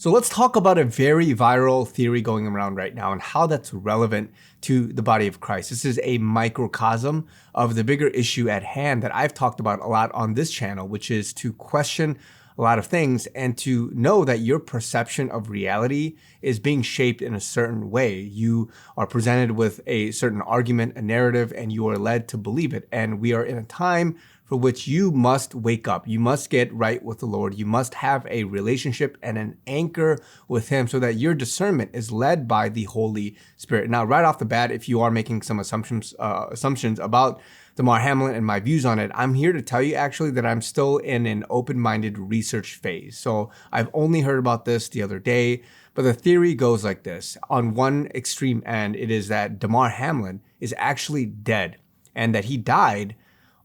So let's talk about a very viral theory going around right now and how that's relevant to the body of Christ. This is a microcosm of the bigger issue at hand that I've talked about a lot on this channel, which is to question a lot of things and to know that your perception of reality is being shaped in a certain way. You are presented with a certain argument, a narrative, and you are led to believe it. And we are in a time for which you must wake up. You must get right with the Lord. You must have a relationship and an anchor with Him so that your discernment is led by the Holy Spirit. Now, right off the bat, if you are making some assumptions about Damar Hamlin and my views on it, I'm here to tell you actually that I'm still in an open-minded research phase. So I've only heard about this the other day, but the theory goes like this. On one extreme end, it is that Damar Hamlin is actually dead and that he died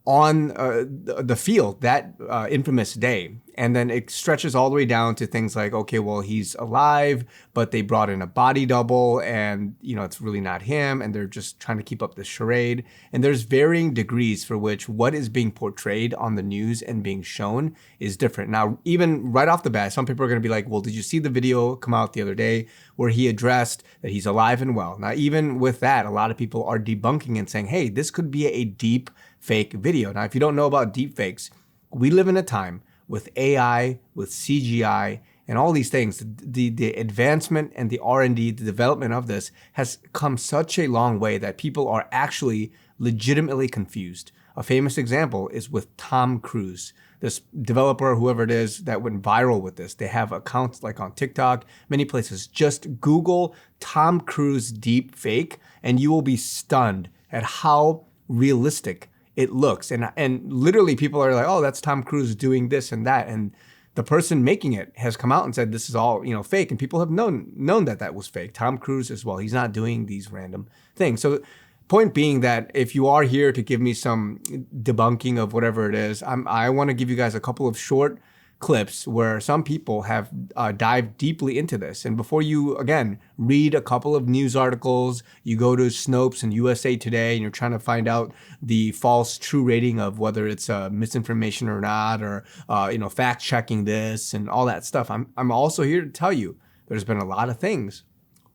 on the field that infamous day. And then it stretches all the way down to things like, okay, well, he's alive, but they brought in a body double and, it's really not him. And they're just trying to keep up the charade. And there's varying degrees for which what is being portrayed on the news and being shown is different. Now, even right off the bat, some people are going to be like, well, did you see the video come out the other day where he addressed that he's alive and well? Now, even with that, a lot of people are debunking and saying, hey, this could be a deep fake video. Now, if you don't know about deep fakes, we live in a time with AI, with CGI, and all these things. The advancement and the R&D, the development of this has come such a long way that people are actually legitimately confused. A famous example is with Tom Cruise, this developer, whoever it is, that went viral with this. They have accounts like on TikTok, many places. Just Google Tom Cruise deep fake, and you will be stunned at how realistic it looks. And literally people are like, oh, that's Tom Cruise doing this and that. And the person making it has come out and said, this is all, fake. And people have known that that was fake. Tom Cruise as well. He's not doing these random things. So point being that if you are here to give me some debunking of whatever it is, I want to give you guys a couple of short clips where some people have dived deeply into this. And before you, again, read a couple of news articles, you go to Snopes and USA Today, and you're trying to find out the false true rating of whether it's misinformation or not, or fact checking this and all that stuff. I'm also here to tell you there's been a lot of things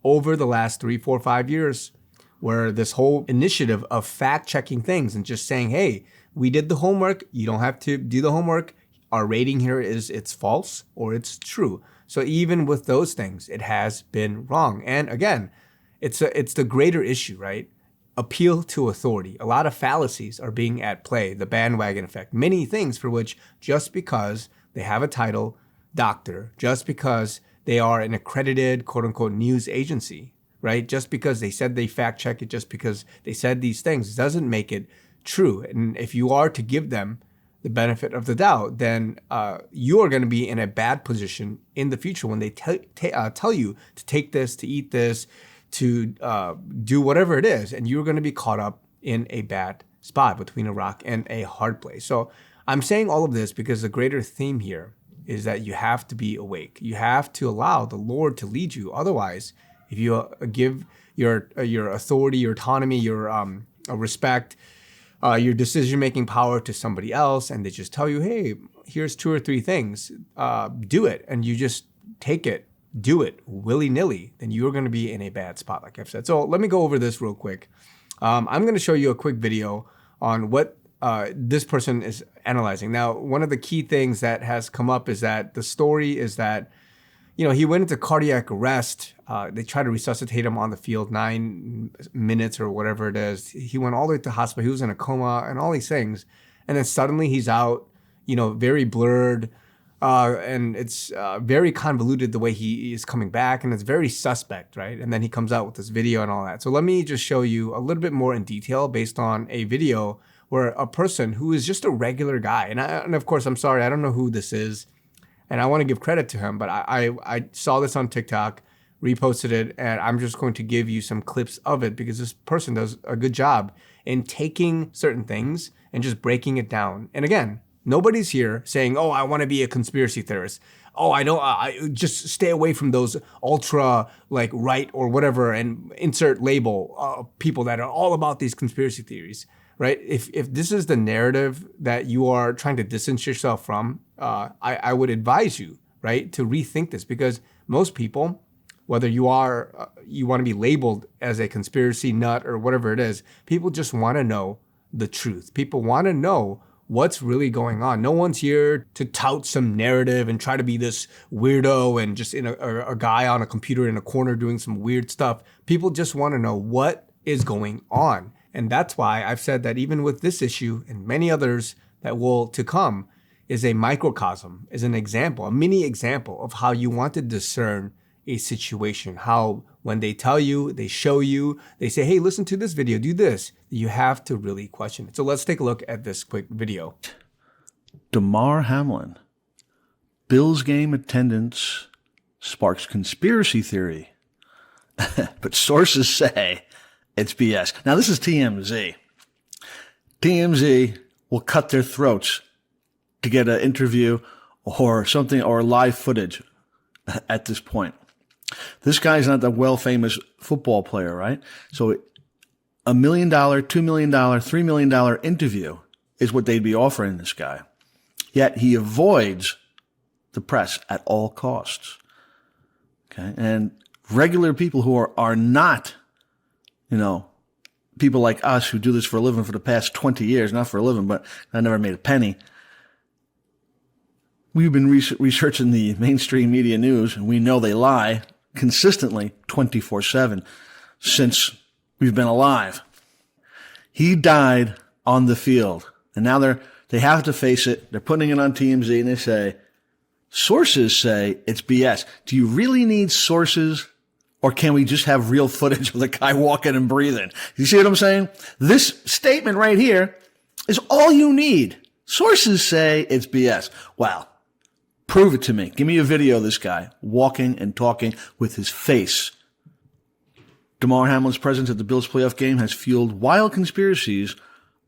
over the last 3, 4, 5 years where this whole initiative of fact checking things and just saying, hey, we did the homework, you don't have to do the homework. Our rating here is it's false or it's true. So even with those things, it has been wrong. And again, it's the greater issue, right? Appeal to authority. A lot of fallacies are being at play, the bandwagon effect, many things for which just because they have a title, doctor, just because they are an accredited quote unquote news agency, right? Just because they said they fact check it, just because they said these things doesn't make it true. And if you are to give them the benefit of the doubt, then you are going to be in a bad position in the future when they tell you to take this, to eat this, to do whatever it is, and you're going to be caught up in a bad spot between a rock and a hard place. So I'm saying all of this because the greater theme here is that you have to be awake. You have to allow the Lord to lead you. Otherwise, if you give your authority, your autonomy, your respect, your decision-making power to somebody else, and they just tell you, hey, here's 2 or 3 things, do it, and you just take it, do it willy-nilly, then you're going to be in a bad spot, like I've said. So let me go over this real quick. I'm going to show you a quick video on what this person is analyzing. Now, one of the key things that has come up is that the story is that he went into cardiac arrest. They tried to resuscitate him on the field, 9 minutes or whatever it is. He went all the way to the hospital. He was in a coma and all these things. And then suddenly he's out, very blurred. And it's very convoluted the way he is coming back. And it's very suspect, right? And then he comes out with this video and all that. So let me just show you a little bit more in detail based on a video where a person who is just a regular guy. And of course, I'm sorry, I don't know who this is. And I want to give credit to him, but I saw this on TikTok, reposted it, and I'm just going to give you some clips of it because this person does a good job in taking certain things and just breaking it down. And again, nobody's here saying, oh, I want to be a conspiracy theorist. Oh, I just stay away from those ultra right or whatever and insert label people that are all about these conspiracy theories. Right? If this is the narrative that you are trying to distance yourself from, I would advise you, right? To rethink this, because most people, whether you want to be labeled as a conspiracy nut or whatever it is, people just want to know the truth. People want to know what's really going on. No one's here to tout some narrative and try to be this weirdo and just a guy on a computer in a corner doing some weird stuff. People just want to know what is going on. And that's why I've said that even with this issue and many others that will to come is a microcosm, is an example, a mini example of how you want to discern a situation. How when they tell you, they show you, they say, hey, listen to this video, do this. You have to really question it. So let's take a look at this quick video. Damar Hamlin. Bills game attendance sparks conspiracy theory. But sources say it's BS. Now, this is TMZ. TMZ will cut their throats to get an interview or something or live footage at this point. This guy's not the well-famous football player, right? So $1 million, $2 million, $3 million interview is what they'd be offering this guy. Yet he avoids the press at all costs. Okay. And regular people who are not, people like us who do this for a living for the past 20 years, not for a living, but I never made a penny. We've been researching the mainstream media news, and we know they lie consistently 24/7 since we've been alive. He died on the field, and now they have to face it. They're putting it on TMZ, and they say, sources say it's BS. Do you really need sources, or can we just have real footage of the guy walking and breathing? You see what I'm saying? This statement right here is all you need. Sources say it's BS. Wow. Prove it to me. Give me a video of this guy walking and talking with his face. Damar Hamlin's presence at the Bills playoff game has fueled wild conspiracies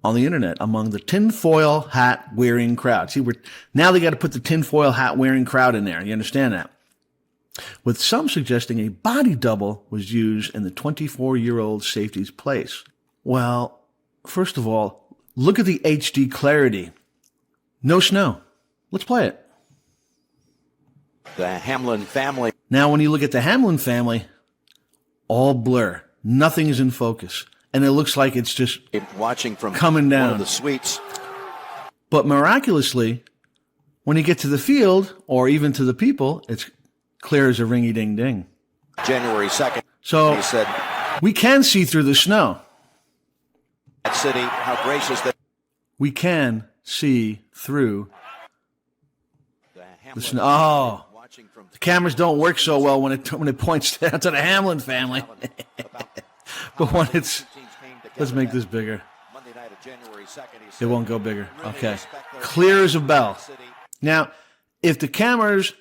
on the internet among the tinfoil hat wearing crowd. See, now they got to put the tinfoil hat wearing crowd in there. You understand that? With some suggesting a body double was used in the 24-year-old safety's place. Well, first of all, look at the HD clarity. No snow. Let's play it. The Hamlin family. Now, when you look at the Hamlin family, all blur. Nothing is in focus. And it looks like it's just watching from coming down. One of the suites. But miraculously, when you get to the field, or even to the people, it's clear as a ringy-ding-ding. January 2nd. So he said, we can see through the snow. That city, how gracious that. We can see through the snow. Oh. The cameras don't work so well when it points down to the Hamlin family. But when it's, let's make this bigger. It won't go bigger. Okay. Clear as a bell. Now, if the cameras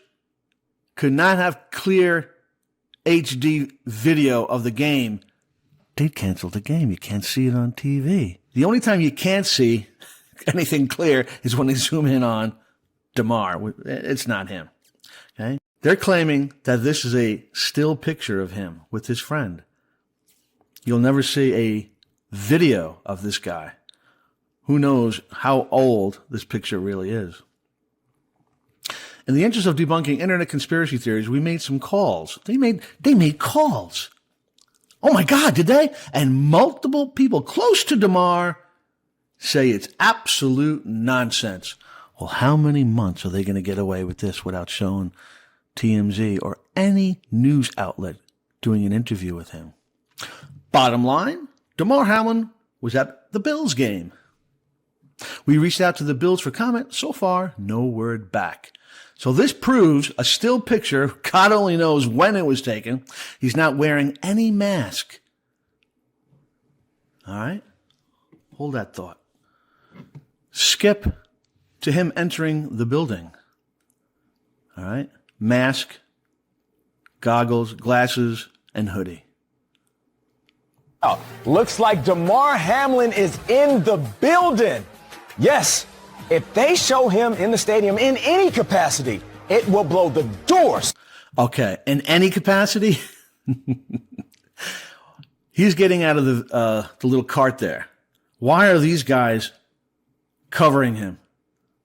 could not have clear HD video of the game, they'd cancel the game. You can't see it on TV. The only time you can't see anything clear is when they zoom in on Damar. It's not him. Okay. They're claiming that this is a still picture of him with his friend. You'll never see a video of this guy. Who knows how old this picture really is. In the interest of debunking internet conspiracy theories, we made some calls. They made calls. Oh my God, did they? And multiple people close to Damar say it's absolute nonsense. Well, how many months are they going to get away with this without showing TMZ or any news outlet doing an interview with him? Bottom line, Damar Hamlin was at the Bills game. We reached out to the Bills for comment. So far, no word back. So this proves a still picture. God only knows when it was taken. He's not wearing any mask. All right? Hold that thought. Skip to him entering the building. All right? Mask, goggles, glasses, and hoodie. Oh, looks like Damar Hamlin is in the building. Yes, if they show him in the stadium in any capacity, it will blow the doors. Okay, in any capacity? He's getting out of the little cart there. Why are these guys covering him?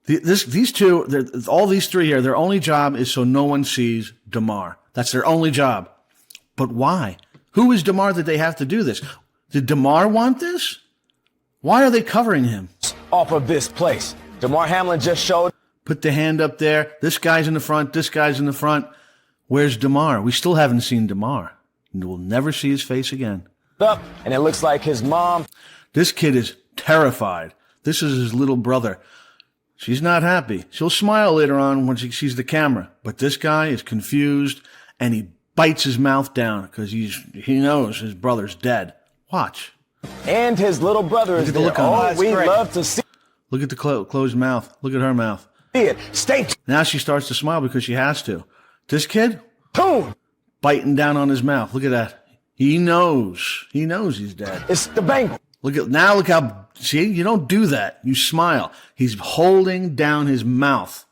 These two, all these three here, their only job is so no one sees Damar. That's their only job. But why? Who is Damar that they have to do this? Did Damar want this? Why are they covering him? Off of this place. Damar Hamlin just showed. Put the hand up there. This guy's in the front. This guy's in the front. Where's Damar? We still haven't seen Damar. And we'll never see his face again. Up, and it looks like his mom. This kid is terrified. This is his little brother. She's not happy. She'll smile later on when she sees the camera. But this guy is confused, and he bites his mouth down because he knows his brother's dead. Watch. And his little brother is there. Oh, we love to see Look at the closed mouth. Look at her mouth. it. Stay Now she starts to smile because she has to. This kid, tuned. biting down on his mouth. Look at that. He knows. He knows he's dead. It's the Bengals. Look how, see, you don't do that. You smile. He's holding down his mouth.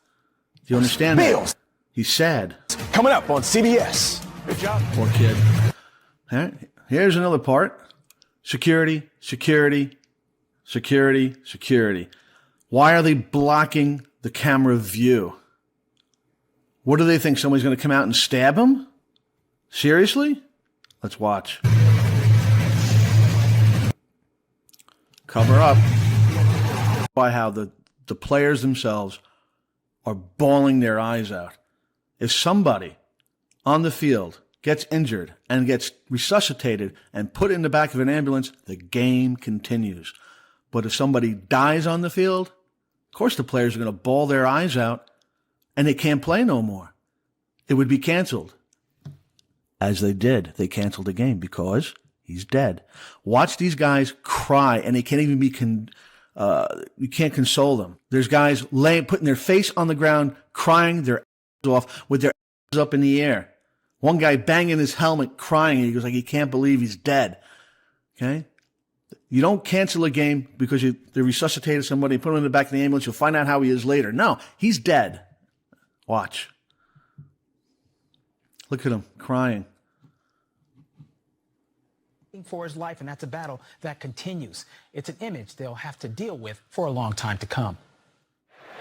Do you understand Bills. that? He's sad. Coming up on CBS. Good job. Poor kid. All right. Here's another part. Security, security, security, security. Why are they blocking the camera view? What do they think? Somebody's going to come out and stab him? Seriously? Let's watch. Cover up. By how the players themselves are bawling their eyes out. If somebody on the field gets injured and gets resuscitated and put in the back of an ambulance, the game continues. But if somebody dies on the field, of course the players are going to bawl their eyes out and they can't play no more. It would be canceled. As they did. They canceled the game because he's dead. Watch these guys cry and they can't even be you can't console them. There's guys putting their face on the ground, crying their asses off with their asses up in the air. One guy banging his helmet, crying, and he goes like he can't believe he's dead. Okay? You don't cancel a game because they resuscitated somebody, put him in the back of the ambulance, you'll find out how he is later. No, he's dead. Watch. Look at him, crying. For his life, and that's a battle that continues. It's an image they'll have to deal with for a long time to come.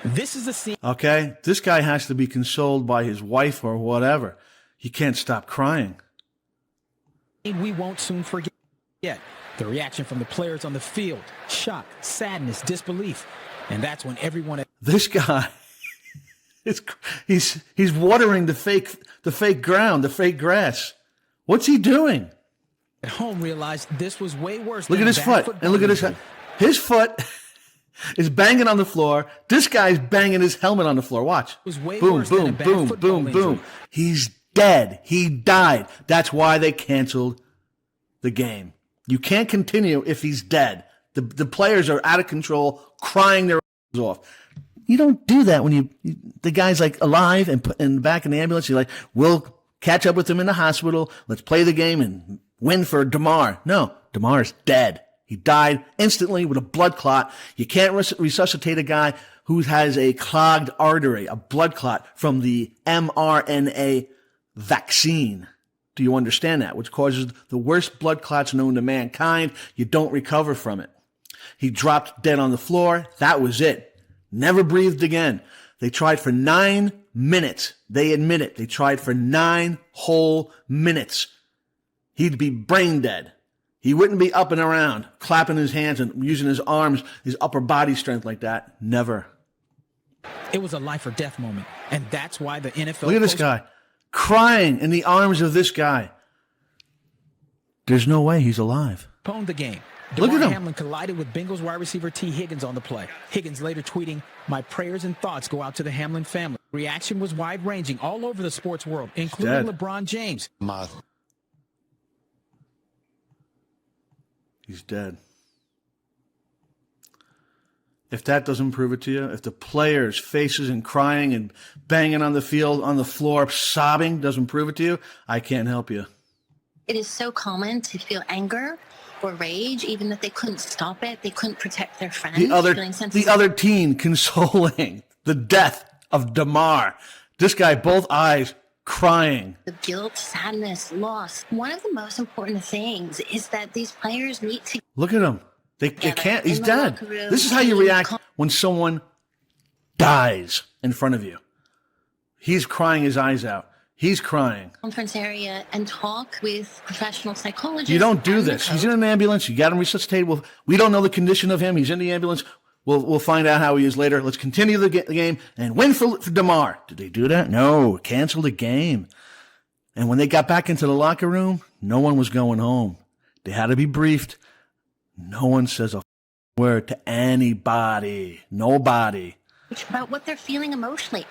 This is the scene. Okay? This guy has to be consoled by his wife or whatever. He can't stop crying. We won't soon forget. The reaction from the players on the field. Shock, sadness, disbelief. And that's when everyone... This guy, he's watering the fake ground, the fake grass. What's he doing? At home realized this was way worse. Look at his foot. And look at his foot is banging on the floor. This guy's banging his helmet on the floor. Watch. Boom, boom, boom, boom, boom. He's dead. He died. That's why they canceled the game. You can't continue if he's dead. The players are out of control, crying their asses off. You don't do that when the guy's like alive and put in the back in the ambulance. You're like, we'll catch up with him in the hospital. Let's play the game and win for Damar. No, Damar's dead. He died instantly with a blood clot. You can't resuscitate a guy who has a clogged artery, a blood clot from the mRNA vaccine. Do you understand that? Which causes the worst blood clots known to mankind. You don't recover from it. He dropped dead on the floor. That was it. Never breathed again. They tried for 9 minutes. They admit it. They tried for 9 whole minutes. He'd be brain dead. He wouldn't be up and around, clapping his hands and using his arms, his upper body strength like that. Never. It was a life or death moment. And that's why the NFL... Look at this guy. Crying in the arms of this guy. There's no way he's alive. Postponed the game. Look at Demar him. Hamlin collided with Bengals wide receiver T. Higgins on the play. Higgins later tweeting, "My prayers and thoughts go out to the Hamlin family." Reaction was wide-ranging all over the sports world, including LeBron James. He's dead. If that doesn't prove it to you, if the players' faces and crying and banging on the field, on the floor, sobbing doesn't prove it to you, I can't help you. It is so common to feel anger or rage, even if they couldn't stop it. They couldn't protect their friends. The other teen consoling the death of Damar. This guy, both eyes crying. The guilt, sadness, loss. One of the most important things is that these players need to... Look at him. They can't. He's dead. This is how you react when someone dies in front of you. He's crying his eyes out. He's crying. Conference area and talk with professional psychologists. You don't do this. He's in an ambulance. You got him resuscitated. Well, we don't know the condition of him. He's in the ambulance. We'll find out how he is later. Let's continue the game and win for Damar. Did they do that? No. Cancel the game. And when they got back into the locker room, no one was going home. They had to be briefed. No one says a word to anybody. Nobody. About what they're feeling emotionally.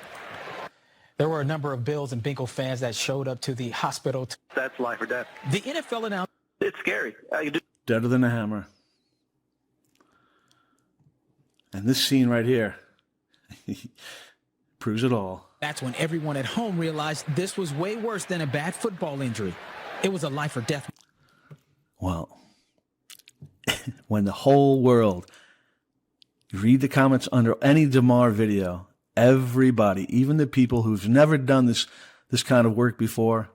There were a number of Bills and Bengals fans that showed up to the hospital. That's life or death. The NFL announced It's scary. Deader than a hammer. And this scene right here proves it all. that's when everyone at home realized this was way worse than a bad football injury. It was a life or death. Well, when the whole world, you read the comments under any Damar video, everybody, even the people who've never done this kind of work before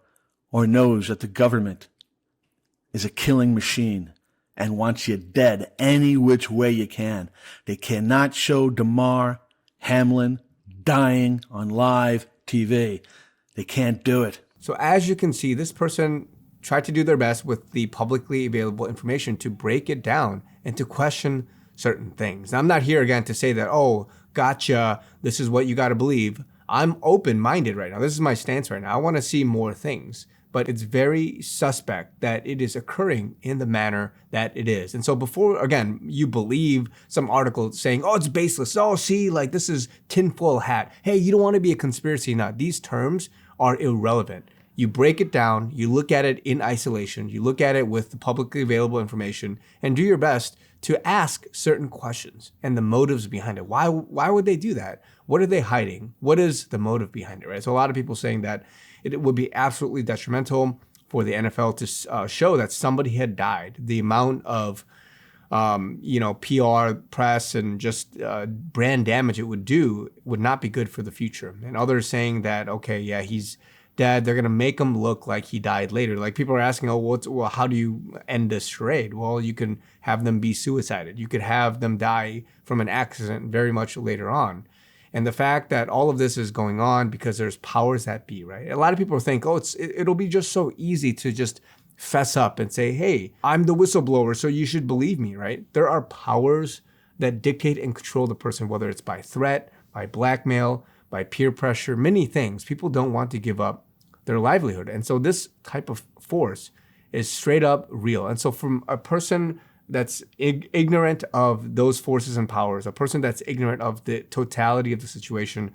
or knows that the government is a killing machine and wants you dead any which way you can. They cannot show Damar Hamlin dying on live TV. They can't do it. So as you can see, this person tried to do their best with the publicly available information to break it down and to question certain things. Now, I'm not here again to say that, oh, gotcha, this is what you got to believe. I'm open-minded right now. This is my stance right now. I want to see more things. But it's very suspect that it is occurring in the manner that it is. And so before, again, you believe some article saying, oh, it's baseless. Oh, see, like this is tinfoil hat. Hey, you don't want to be a conspiracy nut. These terms are irrelevant. You break it down, you look at it in isolation, you look at it with the publicly available information, and do your best to ask certain questions and the motives behind it. Why would they do that? What are they hiding? What is the motive behind it, right? So a lot of people saying that it would be absolutely detrimental for the NFL to show that somebody had died. The amount of, PR, press, and just brand damage it would do would not be good for the future. And others saying that, okay, yeah, he's dead. They're going to make him look like he died later. Like people are asking, well, how do you end this charade? Well, you can have them be suicided. You could have them die from an accident very much later on. And the fact that all of this is going on because there's powers that be, right? A lot of people think, oh, it'll be just so easy to just fess up and say, hey, I'm the whistleblower, so you should believe me, right? There are powers that dictate and control the person, whether it's by threat, by blackmail, by peer pressure, many things. People don't want to give up their livelihood. And so this type of force is straight up real. And so from a person that's ignorant of those forces and powers, a person that's ignorant of the totality of the situation,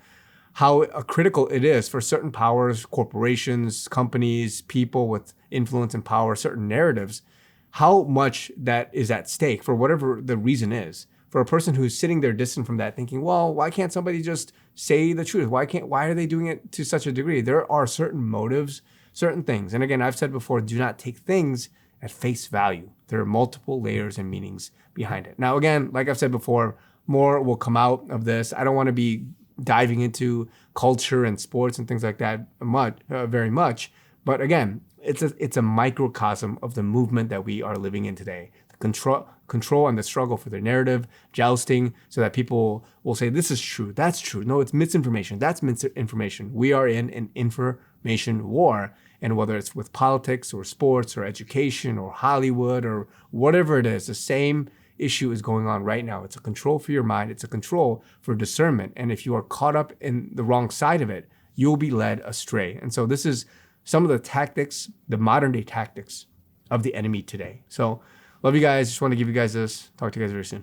how critical it is for certain powers, corporations, companies, people with influence and power, certain narratives, how much that is at stake for whatever the reason is. For a person who's sitting there distant from that thinking, well, why can't somebody just say the truth? Why are they doing it to such a degree? There are certain motives, certain things. And again, I've said before, do not take things at face value. There are multiple layers and meanings behind it. Now, again, like I've said before, more will come out of this. I don't want to be diving into culture and sports and things like that very much. But again, it's a microcosm of the movement that we are living in today. The control and the struggle for their narrative, jousting, so that people will say, this is true, that's true. No, it's misinformation, that's misinformation. We are in an information war. And whether it's with politics or sports or education or Hollywood or whatever it is, the same issue is going on right now. It's a control for your mind. It's a control for discernment. And if you are caught up in the wrong side of it, you'll be led astray. And so this is some of the tactics, the modern day tactics of the enemy today. So love you guys. Just want to give you guys this. Talk to you guys very soon.